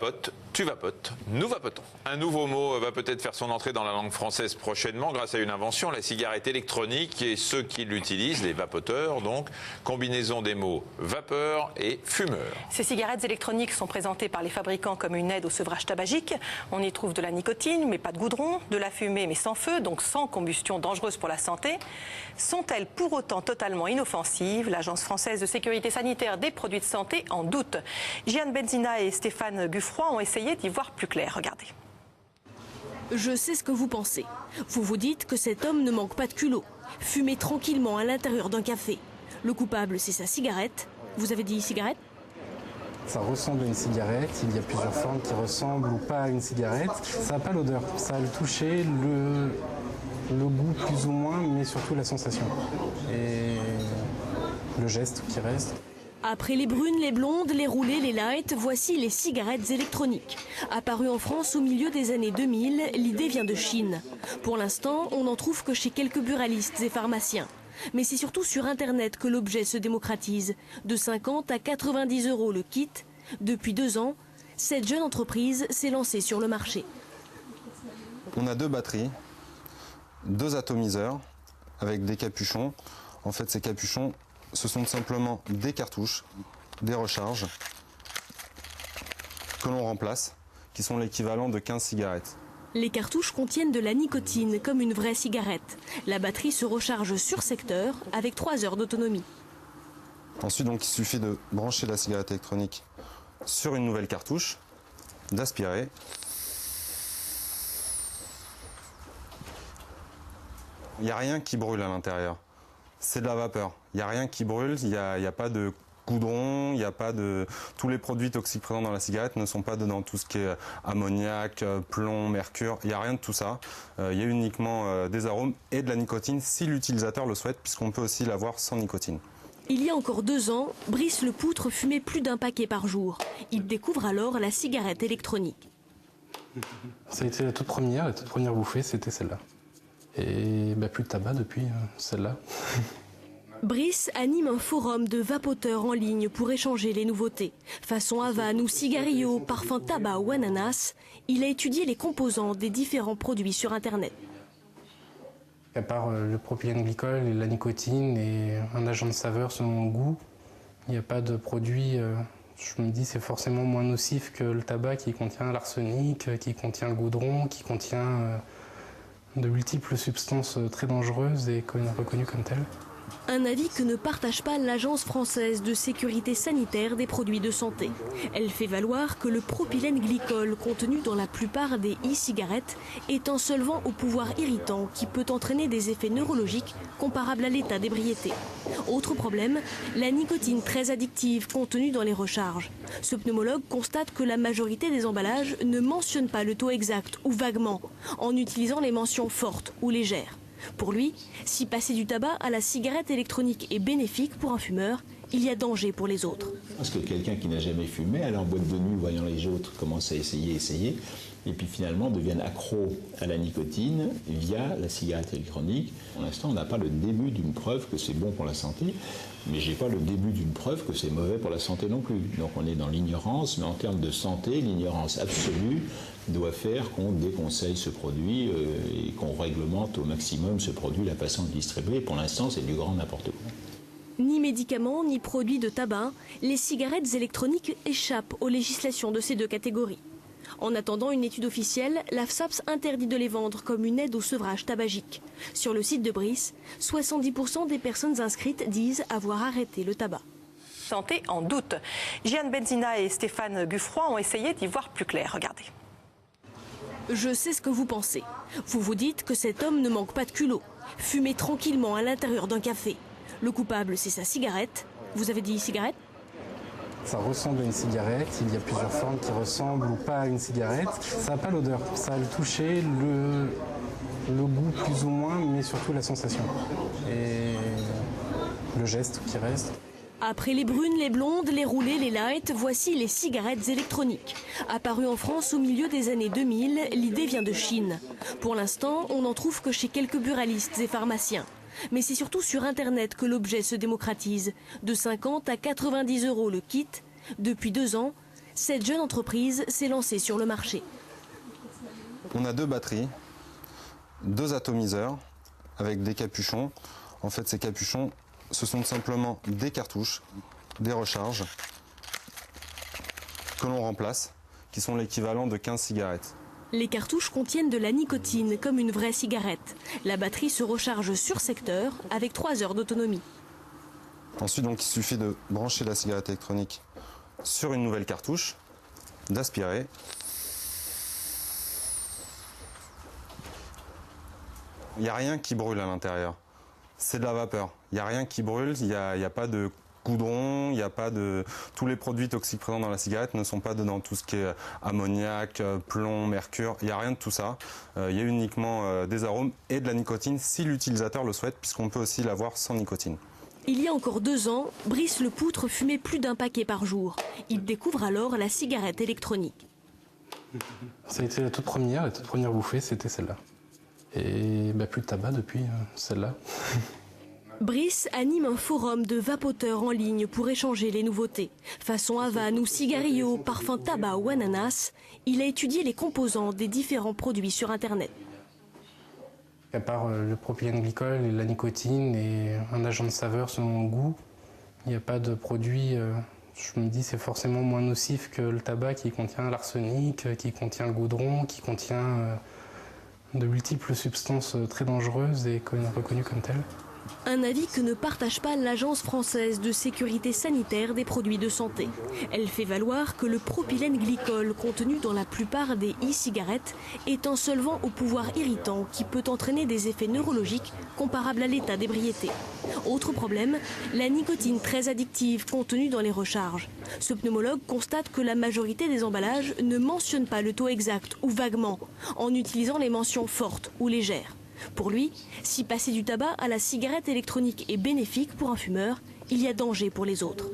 vapote, tu vapotes, nous vapotons. Un nouveau mot va peut-être faire son entrée dans la langue française prochainement grâce à une invention, la cigarette électronique, et ceux qui l'utilisent, les vapoteurs, donc, combinaison des mots vapeur et fumeur. Ces cigarettes électroniques sont présentées par les fabricants comme une aide au sevrage tabagique. On y trouve de la nicotine, mais pas de goudron, de la fumée, mais sans feu, donc sans combustion dangereuse pour la santé. Sont-elles pour autant totalement inoffensives? L'Agence française de sécurité sanitaire des produits de santé en doute. Gian Benzina et Stéphane Guffroy ont essayé d'y voir plus clair. Regardez. Je sais ce que vous pensez. Vous vous dites que cet homme ne manque pas de culot. Fumer tranquillement à l'intérieur d'un café. Le coupable, c'est sa cigarette. Vous avez dit cigarette? Ça ressemble à une cigarette, il y a plusieurs formes qui ressemblent ou pas à une cigarette. Ça n'a pas l'odeur, ça a le toucher, le goût plus ou moins, mais surtout la sensation. Et le geste qui reste. Après les brunes, les blondes, les roulées, les light, voici les cigarettes électroniques. Apparues en France au milieu des années 2000, l'idée vient de Chine. Pour l'instant, on n'en trouve que chez quelques buralistes et pharmaciens. Mais c'est surtout sur Internet que l'objet se démocratise. De 50 à 90 € le kit. Depuis 2 ans, cette jeune entreprise s'est lancée sur le marché. On a 2 batteries, 2 atomiseurs avec des capuchons. En fait, ces capuchons, ce sont simplement des cartouches, des recharges que l'on remplace, qui sont l'équivalent de 15 cigarettes. Les cartouches contiennent de la nicotine comme une vraie cigarette. La batterie se recharge sur secteur avec 3 heures d'autonomie. Ensuite, donc, il suffit de brancher la cigarette électronique sur une nouvelle cartouche, d'aspirer. Il n'y a rien qui brûle à l'intérieur. C'est de la vapeur. Il n'y a rien qui brûle, il n'y a pas de goudron, il n'y a pas de... Tous les produits toxiques présents dans la cigarette ne sont pas dedans. Tout ce qui est ammoniac, plomb, mercure, il n'y a rien de tout ça. Il y a uniquement des arômes et de la nicotine si l'utilisateur le souhaite, puisqu'on peut aussi l'avoir sans nicotine. Il y a encore 2 ans, Brice Le Poutre fumait plus d'1 paquet par jour. Il découvre alors la cigarette électronique. Ça a été la toute première bouffée, c'était celle-là. Et plus de tabac depuis celle-là. Brice anime un forum de vapoteurs en ligne pour échanger les nouveautés. Façon Havane ou cigarillo, parfum tabac ou ananas, il a étudié les composants des différents produits sur Internet. À part le propylène glycol et la nicotine et un agent de saveur selon mon goût, il n'y a pas de produit, je me dis c'est forcément moins nocif que le tabac qui contient l'arsenic, qui contient le goudron, qui contient de multiples substances très dangereuses et reconnues comme telles. Un avis que ne partage pas l'Agence française de sécurité sanitaire des produits de santé. Elle fait valoir que le propylène glycol contenu dans la plupart des e-cigarettes est un solvant au pouvoir irritant qui peut entraîner des effets neurologiques comparables à l'état d'ébriété. Autre problème, la nicotine très addictive contenue dans les recharges. Ce pneumologue constate que la majorité des emballages ne mentionnent pas le taux exact ou vaguement, en utilisant les mentions fortes ou légères. Pour lui, si passer du tabac à la cigarette électronique est bénéfique pour un fumeur, il y a danger pour les autres. Parce que quelqu'un qui n'a jamais fumé, aller en boîte de nuit, voyant les autres, commence à essayer, et puis finalement deviennent accros à la nicotine via la cigarette électronique. Pour l'instant, on n'a pas le début d'une preuve que c'est bon pour la santé, mais j'ai pas le début d'une preuve que c'est mauvais pour la santé non plus. Donc on est dans l'ignorance, mais en termes de santé, l'ignorance absolue doit faire qu'on déconseille ce produit et qu'on réglemente au maximum ce produit, la façon de distribuer. Pour l'instant, c'est du grand n'importe quoi. Ni médicaments, ni produits de tabac, les cigarettes électroniques échappent aux législations de ces 2 catégories. En attendant une étude officielle, l'AFSAPS interdit de les vendre comme une aide au sevrage tabagique. Sur le site de Brice, 70% des personnes inscrites disent avoir arrêté le tabac. Santé en doute. Gian Benzina et Stéphane Guffroy ont essayé d'y voir plus clair. Regardez. Je sais ce que vous pensez. Vous vous dites que cet homme ne manque pas de culot. Fumer tranquillement à l'intérieur d'un café. Le coupable, c'est sa cigarette. Vous avez dit cigarette? Ça ressemble à une cigarette, il y a plusieurs formes qui ressemblent ou pas à une cigarette. Ça n'a pas l'odeur, ça a le toucher, le goût plus ou moins, mais surtout la sensation. Et le geste qui reste. Après les brunes, les blondes, les roulées, les light, voici les cigarettes électroniques. Apparues en France au milieu des années 2000, l'idée vient de Chine. Pour l'instant, on n'en trouve que chez quelques buralistes et pharmaciens. Mais c'est surtout sur Internet que l'objet se démocratise. De 50 à 90 € le kit. Depuis 2 ans, Cette jeune entreprise s'est lancée sur le marché. On a 2 batteries, 2 atomiseurs avec des capuchons. En fait, ces capuchons, ce sont simplement des cartouches, des recharges que l'on remplace, qui sont l'équivalent de 15 cigarettes. Les cartouches contiennent de la nicotine comme une vraie cigarette. La batterie se recharge sur secteur avec 3 heures d'autonomie. Ensuite, donc, il suffit de brancher la cigarette électronique sur une nouvelle cartouche, d'aspirer. Il n'y a rien qui brûle à l'intérieur. C'est de la vapeur. Il n'y a rien qui brûle, il n'y a pas de goudron, il n'y a pas de... Tous les produits toxiques présents dans la cigarette ne sont pas dedans. Tout ce qui est ammoniac, plomb, mercure, il n'y a rien de tout ça. Il y a uniquement des arômes et de la nicotine si l'utilisateur le souhaite, puisqu'on peut aussi l'avoir sans nicotine. Il y a encore 2 ans, Brice Le Poutre fumait plus d'1 paquet par jour. Il découvre alors la cigarette électronique. Ça a été la toute première bouffée, c'était celle-là. Et plus de tabac depuis celle-là. Brice anime un forum de vapoteurs en ligne pour échanger les nouveautés. Façon Havane ou cigarillo, parfum tabac ou ananas, il a étudié les composants des différents produits sur Internet. À part le propylène glycol et la nicotine et un agent de saveur selon le goût, il n'y a pas de produit, je me dis, c'est forcément moins nocif que le tabac qui contient l'arsenic, qui contient le goudron, qui contient de multiples substances très dangereuses et reconnues comme telles. Un avis que ne partage pas l'Agence française de sécurité sanitaire des produits de santé. Elle fait valoir que le propylène glycol contenu dans la plupart des e-cigarettes est un solvant au pouvoir irritant qui peut entraîner des effets neurologiques comparables à l'état d'ébriété. Autre problème, la nicotine très addictive contenue dans les recharges. Ce pneumologue constate que la majorité des emballages ne mentionnent pas le taux exact ou vaguement, en utilisant les mentions fortes ou légères. Pour lui, si passer du tabac à la cigarette électronique est bénéfique pour un fumeur, il y a danger pour les autres.